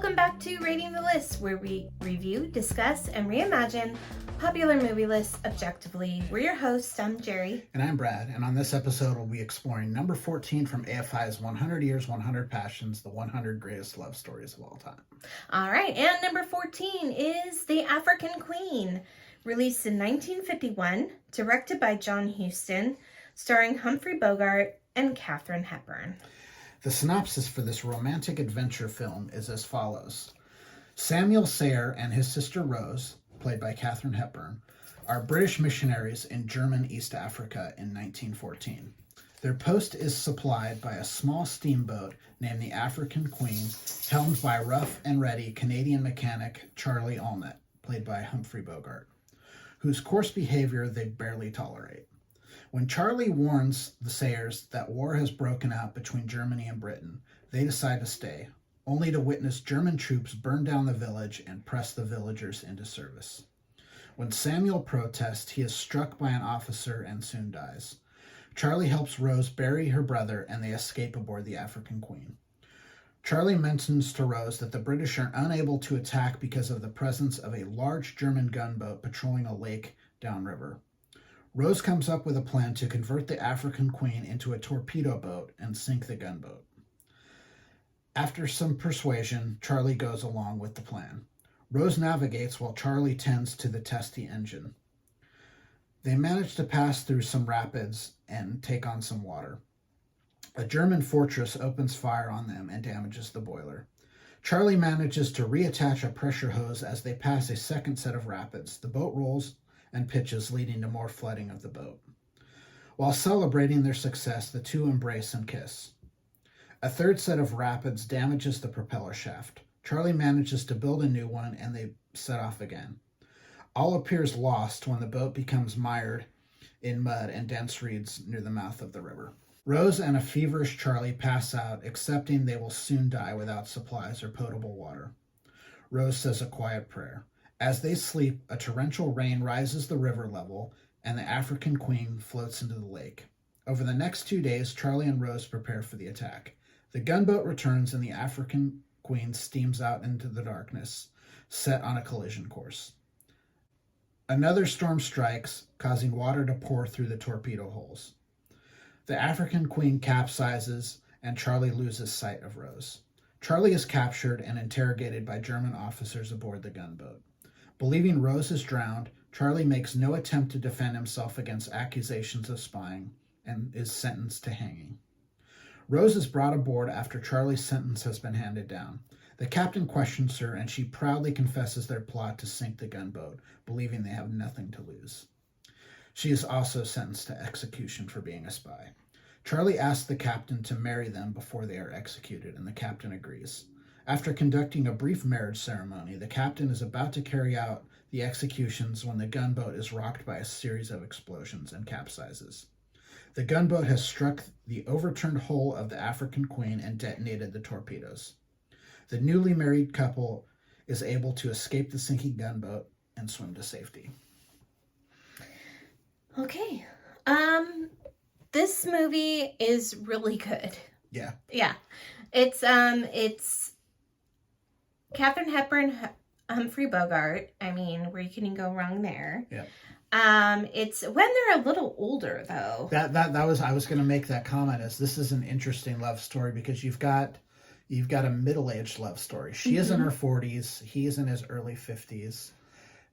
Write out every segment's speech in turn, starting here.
Welcome back to Rating the List, where we review, discuss, and reimagine popular movie lists objectively. We're your hosts. I'm Jerry. And I'm Brad. And on this episode, we'll be exploring number 14 from AFI's 100 Years, 100 Passions, the 100 Greatest Love Stories of All Time. All right. And number 14 is The African Queen, released in 1951, directed by John Huston, starring Humphrey Bogart and Katharine Hepburn. The synopsis for this romantic adventure film is as follows. Samuel Sayer and his sister Rose, played by Katharine Hepburn, are British missionaries in German East Africa in 1914. Their post is supplied by a small steamboat named the African Queen, helmed by rough and ready Canadian mechanic Charlie Allnut, played by Humphrey Bogart, whose coarse behavior they barely tolerate. When Charlie warns the Sayers that war has broken out between Germany and Britain, they decide to stay, only to witness German troops burn down the village and press the villagers into service. When Samuel protests, he is struck by an officer and soon dies. Charlie helps Rose bury her brother and they escape aboard the African Queen. Charlie mentions to Rose that the British are unable to attack because of the presence of a large German gunboat patrolling a lake downriver. Rose comes up with a plan to convert the African Queen into a torpedo boat and sink the gunboat. After some persuasion, Charlie goes along with the plan. Rose navigates while Charlie tends to the testy engine. They manage to pass through some rapids and take on some water. A German fortress opens fire on them and damages the boiler. Charlie manages to reattach a pressure hose as they pass a second set of rapids. The boat rolls and pitches, leading to more flooding of the boat. While celebrating their success, the two embrace and kiss. A third set of rapids damages the propeller shaft. Charlie manages to build a new one, and they set off again. All appears lost when the boat becomes mired in mud and dense reeds near the mouth of the river. Rose and a feverish Charlie pass out, accepting they will soon die without supplies or potable water. Rose says a quiet prayer. As they sleep, a torrential rain rises the river level, and the African Queen floats into the lake. Over the next 2 days, Charlie and Rose prepare for the attack. The gunboat returns, and the African Queen steams out into the darkness, set on a collision course. Another storm strikes, causing water to pour through the torpedo holes. The African Queen capsizes, and Charlie loses sight of Rose. Charlie is captured and interrogated by German officers aboard the gunboat. Believing Rose is drowned, Charlie makes no attempt to defend himself against accusations of spying and is sentenced to hanging. Rose is brought aboard after Charlie's sentence has been handed down. The captain questions her and she proudly confesses their plot to sink the gunboat, believing they have nothing to lose. She is also sentenced to execution for being a spy. Charlie asks the captain to marry them before they are executed, and the captain agrees. After conducting a brief marriage ceremony, the captain is about to carry out the executions when the gunboat is rocked by a series of explosions and capsizes. The gunboat has struck the overturned hull of the African Queen and detonated the torpedoes. The newly married couple is able to escape the sinking gunboat and swim to safety. Okay. This movie is really good. Yeah. Yeah. It's Katharine Hepburn, Humphrey Bogart. I mean, where you can go wrong there. Yeah. It's when they're a little older, though. That was I was going to make that comment. As this is an interesting love story because you've got a middle-aged love story. She is in her 40s. He is in his early 50s,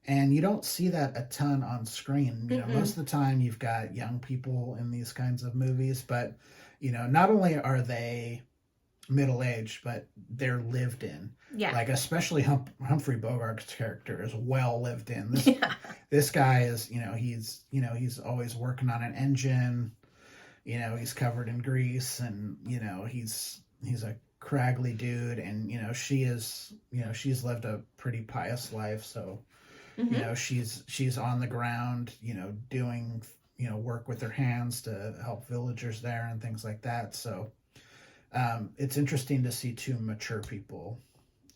and you don't see that a ton on screen. You know, most of the time you've got young people in these kinds of movies, but you know, not only are they middle-aged, but they're lived in. Yeah. Like, especially Humphrey Bogart's character is well lived in. This guy is, he's always working on an engine. You know, he's covered in grease, and he's a craggly dude, and she's lived a pretty pious life, so she's on the ground, doing work with her hands to help villagers there and things like that. So it's interesting to see two mature people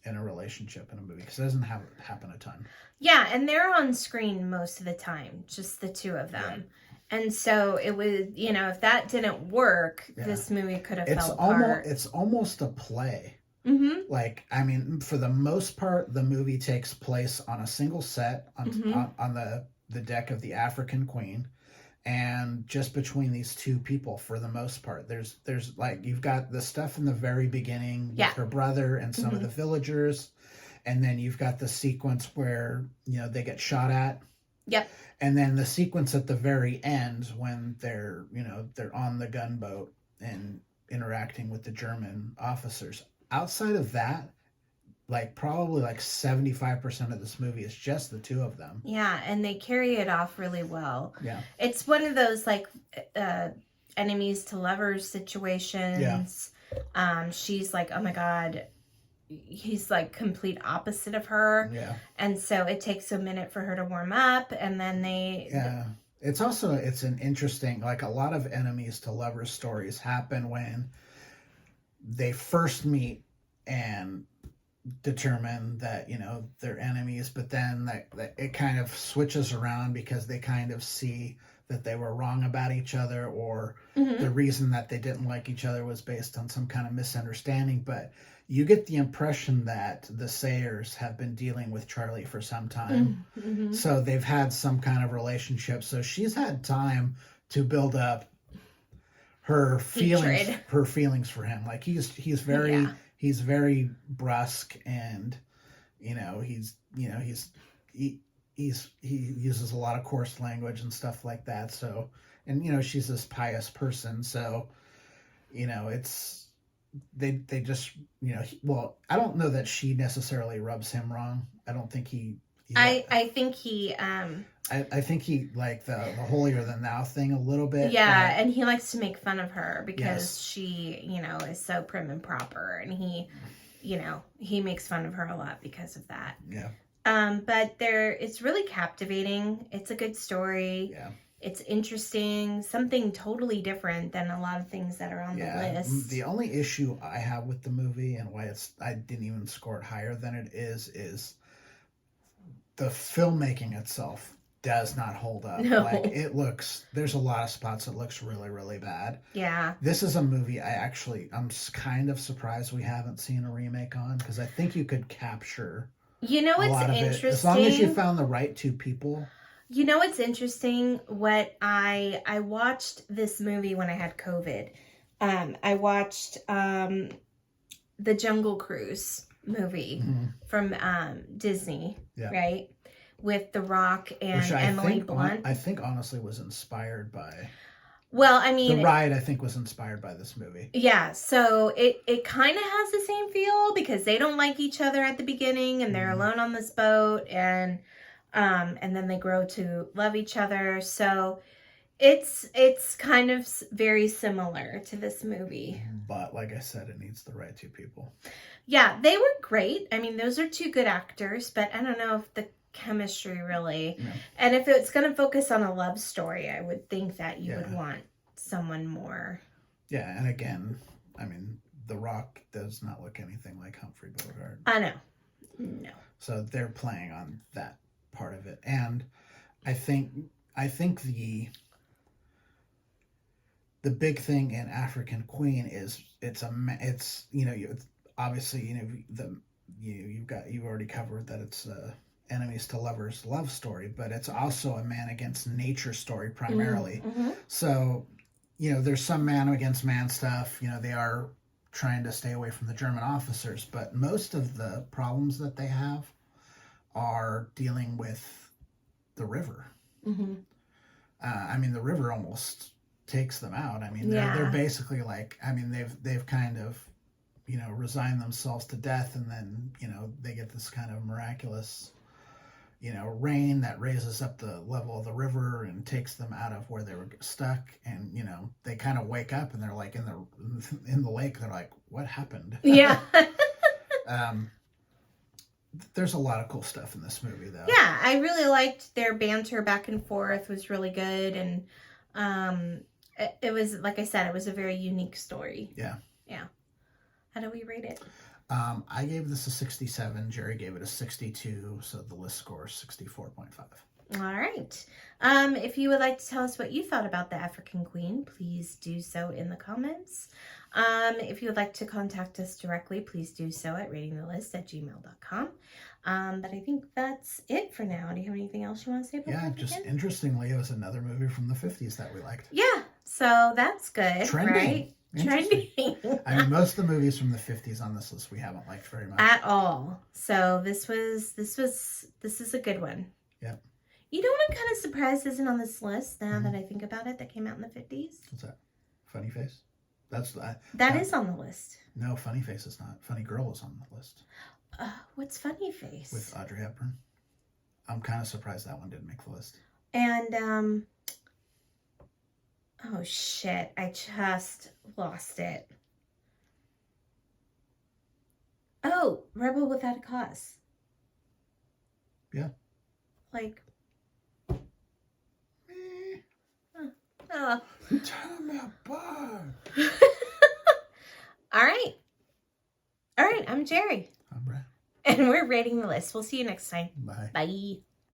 in a relationship in a movie because it doesn't happen a ton. Yeah, and they're on screen most of the time, just the two of them. Yeah. And so it was, if that didn't work, this movie could have fell apart. It's almost a play. Mm-hmm. Like, I mean, for the most part, the movie takes place on a single set Mm-hmm. on the deck of the African Queen, and just between these two people for the most part. There's like you've got the stuff in the very beginning with Yeah. her brother and some of Mm-hmm. the villagers, and then you've got the sequence where they get shot at, Yep. and then the sequence at the very end when they're on the gunboat and interacting with the German officers. Outside of that, like probably like 75% of this movie is just the two of them. Yeah, and they carry it off really well. Yeah. It's one of those like enemies to lovers situations. She's like, oh my God, he's like complete opposite of her. Yeah. And so it takes a minute for her to warm up, and then Yeah. It's an interesting, like a lot of enemies to lovers stories happen when they first meet and determine that they're enemies, but then that it kind of switches around because they kind of see that they were wrong about each other, or Mm-hmm. the reason that they didn't like each other was based on some kind of misunderstanding. But you get the impression that the Sayers have been dealing with Charlie for some time, Mm-hmm. so they've had some kind of relationship, so she's had time to build up her feelings for him. Like he's very Yeah. he's very brusque, and he uses a lot of coarse language and stuff like that. So, and she's this pious person, so it's they just well, I don't know that she necessarily rubs him wrong. I don't think I think he I think he like the holier than thou thing a little bit. yeah, and he likes to make fun of her because Yes. she, is so prim and proper, and he makes fun of her a lot because of that. Yeah. But it's really captivating. It's a good story. Yeah. It's interesting, something totally different than a lot of things that are on the list. The only issue I have with the movie and why I didn't even score it higher than it is the filmmaking itself does not hold up. No. Like there's a lot of spots that looks really, really bad. Yeah. This is a movie I'm kind of surprised we haven't seen a remake on, because I think you could capture It's a lot of interesting. it as long as you found the right two people. It's interesting what I watched this movie when I had COVID. I watched the Jungle Cruise movie from Disney, right? With The Rock and Emily Blunt. I think honestly was inspired by. Well, I mean, The Ride, I think, was inspired by this movie. Yeah, so it kind of has the same feel because they don't like each other at the beginning, and they're alone on this boat, and then they grow to love each other. So it's kind of very similar to this movie. But like I said, it needs the right two people. Yeah, they were great. I mean, those are two good actors, but I don't know if the chemistry really. No. And if it's going to focus on a love story, I would think that you would want someone more. Yeah, and again, I mean, The Rock does not look anything like Humphrey Bogart. I know. No. So they're playing on that part of it. And I think the big thing in African Queen is it's obviously you've already covered that it's enemies to lovers love story, but it's also a man against nature story primarily. Mm-hmm. So there's some man against man stuff. They are trying to stay away from the German officers, but most of the problems that they have are dealing with the river. Mm-hmm. I mean, the river almost takes them out. I mean, they're basically like, I mean, they've kind of, resigned themselves to death, and then, they get this kind of miraculous, rain that raises up the level of the river and takes them out of where they were stuck. And, they kind of wake up and they're like in the lake. They're like, what happened? Yeah. There's a lot of cool stuff in this movie, though. Yeah, I really liked their banter back and forth. Was really good, and it was, like I said, it was a very unique story. Yeah. How do we rate it? I gave this a 67. Jerry gave it a 62, so the list score is 64.5. All right. If you would like to tell us what you thought about the African Queen, please do so in the comments. If you would like to contact us directly, please do so at ratingthelist@gmail.com. But I think that's it for now. Do you have anything else you want to say before we just begin? interestingly, it was another movie from the 50s that we liked. Yeah, so that's good, Trending. right? Interesting. Trending. I mean, most of the movies from the 50s on this list we haven't liked very much. At all. So this is a good one. Yep. You know what I'm kind of surprised isn't on this list now that I think about it, that came out in the 50s? What's that? Funny Face? That is on the list. No, Funny Face is not. Funny Girl is on the list. What's Funny Face? With Audrey Hepburn. I'm kind of surprised that one didn't make the list. And, oh shit, I just lost it. Oh, Rebel Without a Cause. Yeah. Like, Oh. Tell me apart. All right. All right, I'm Jerry. I'm Brad. And we're rating the list. We'll see you next time. Bye. Bye.